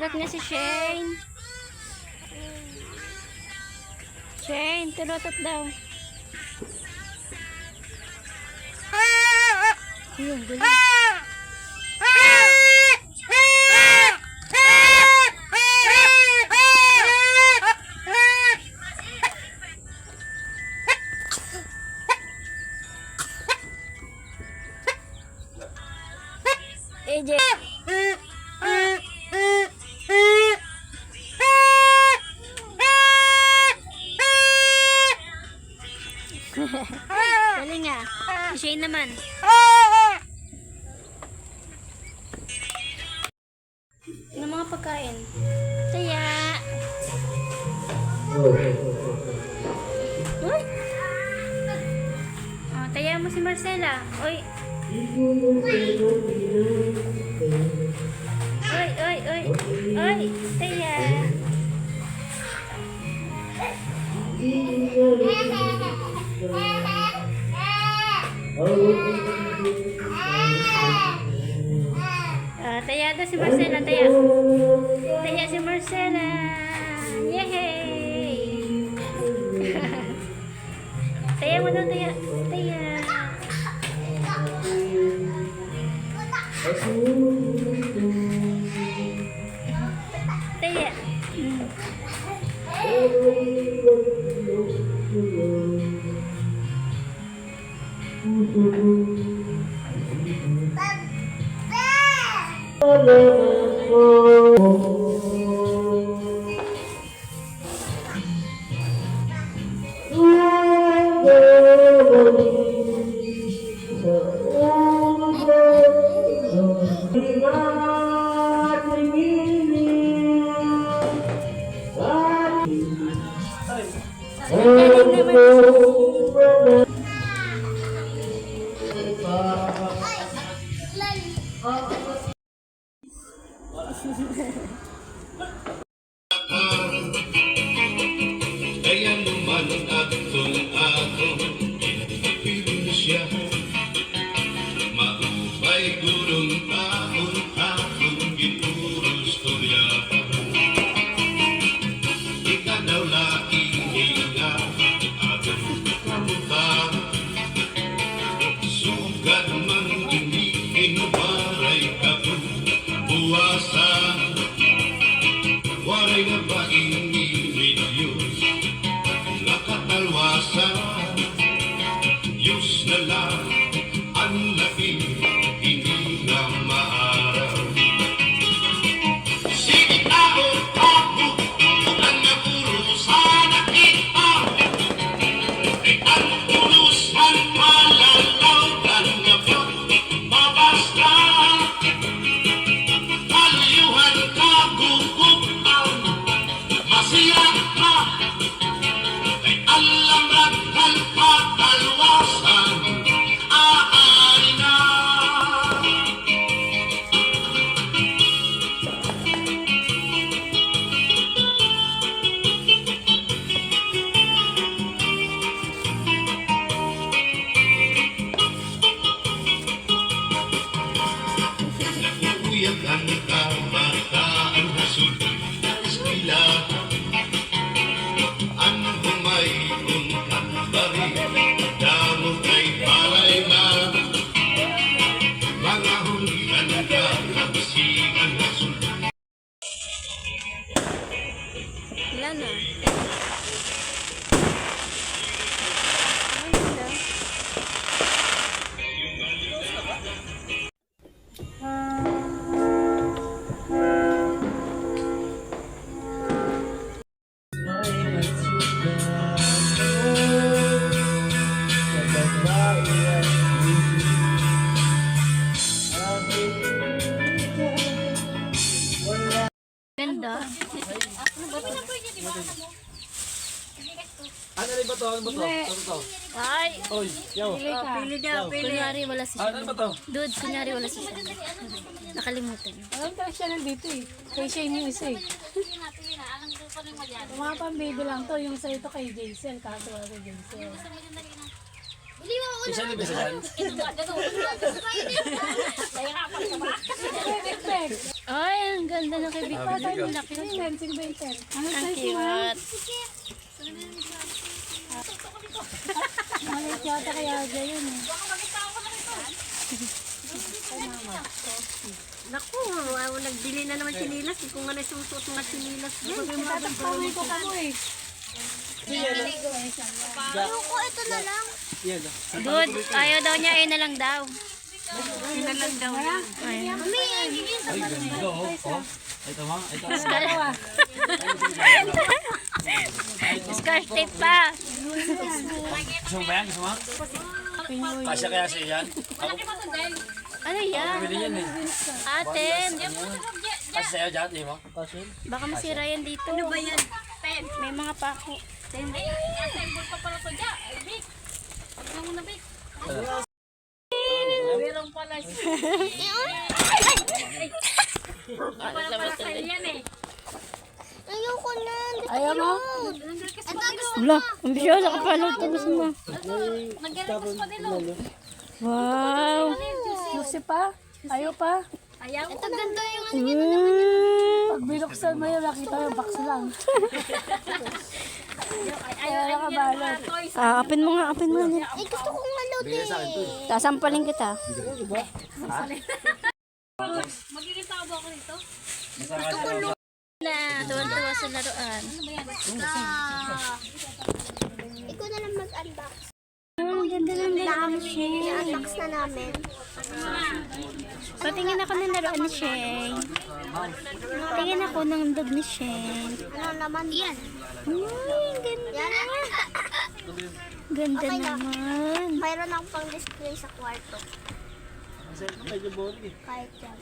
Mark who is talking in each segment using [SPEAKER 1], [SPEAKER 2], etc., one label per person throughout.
[SPEAKER 1] Tinutot niya si Shane. Shane, tinutot daw. Ayun, gulo. AJ. Dali nga. Si Shane naman. Ano mga pagkain? Taya. Uy. Oh, taya mo si Marcela. Uy. Uy, uy, uy. Uy, taya. Taya daw si Marcela, taya. Taya si Marcela. Yehey! Taya mo daw, taya. Taya. Taya.
[SPEAKER 2] Kaya naman atong-atong pinipilo siya. Maupay gurong taon atong gituro storya. Ika daw laing higa atong kamutan. Sugad man ini inubaray kapag buwasan. Waray na ba Diyos, nakatalwasan, Diyos na lang ang laking hindi na maaraw. Sige ako, ang napurusan na kita, ay ang purusan malalawgan na ba, mabasta, kaluyuhan ka, gugupan, masira ka, ay alam ragal patalwasan, aari na. Naguyag ang kabataan na sultan na eskwela. Ano may unkan bari, damo kay palay na. Mga hulihan ka, kabisigan na sultan.
[SPEAKER 1] Wala na. Ganda.
[SPEAKER 3] Ano rin ba to? Ano ba to? Ano ba to?
[SPEAKER 1] Ay!
[SPEAKER 3] Oy, yo.
[SPEAKER 1] Pili daw, pili. Kunyari wala si
[SPEAKER 3] Ano ba to?
[SPEAKER 1] Dude, kunyari wala si Nakalimutan.
[SPEAKER 4] Alam ka siya nandito eh. Kay Shane yung isa eh. Mga pang baby lang to. Yung sa ito kay Jaisel. Kaso wala kay Jaisel.
[SPEAKER 3] Isa libre sa dyan.
[SPEAKER 1] Ay, ang ganda ng kay Big Bata. Ang laki.
[SPEAKER 4] Ano
[SPEAKER 1] Ang cute.
[SPEAKER 4] Malit yata kaya ganyan eh.
[SPEAKER 5] Naku, nagbili na naman chinilas. Kung nga nasusuot mga chinilas.
[SPEAKER 4] Tatakpawin ko kamo eh.
[SPEAKER 5] Ayoko, ito na lang.
[SPEAKER 3] Yan.
[SPEAKER 1] Good. Ayaw daw niya, ayun na lang daw.
[SPEAKER 5] Sinalang daw yan.
[SPEAKER 1] Mami,
[SPEAKER 3] Ay, ganda oh. Oh. Ito ma. Ito.
[SPEAKER 1] Scotch tape pa.
[SPEAKER 3] Gusto mo ba yan? Gusto mo? Kasya kaya siya yan? Ako,
[SPEAKER 1] Ano yan?
[SPEAKER 3] pili yan eh.
[SPEAKER 1] Aten.
[SPEAKER 3] Kasya sa'yo dyan, di mo?
[SPEAKER 1] Baka masira yan dito. Ano ba yan? May mga pako.
[SPEAKER 5] Ayoko na.
[SPEAKER 4] Ayaw mo?
[SPEAKER 5] Ito gusto
[SPEAKER 1] Wala, hindi siya nakapalo. Tapos mo. Wow.
[SPEAKER 4] Juicy pa? Ayaw pa?
[SPEAKER 5] Ito ganda yung
[SPEAKER 4] Pag binuksan mo yun, nakita yung box lang. Ayaw nakabalot.
[SPEAKER 1] Apin mo nga, apin mo.
[SPEAKER 5] Ay, gusto kong malot eh.
[SPEAKER 1] Sasampalin kita. Na, tuwan-tuwa sa laruan.
[SPEAKER 5] Ikaw na lang mag-unbox.
[SPEAKER 1] Ang ganda ng laruan ni Shay.
[SPEAKER 5] I-unbox na namin.
[SPEAKER 1] Patingin ako ng laruan ni Shay. Tingin ako ng dog ni Shay.
[SPEAKER 5] Ano naman? Yan.
[SPEAKER 1] Ay, ganda.
[SPEAKER 5] Yan.
[SPEAKER 1] Ganda
[SPEAKER 5] Okay na.
[SPEAKER 1] naman.
[SPEAKER 5] Mayroon akong pang display sa kwarto. Kahit yan.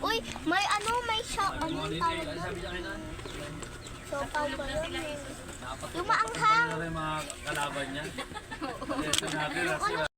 [SPEAKER 5] Uy, may ano, may shop. Ano yung tawag doon? Sopaw ba yun eh? Yung maanghang.
[SPEAKER 3] Ano yung mga kalaban niya? Ito natin.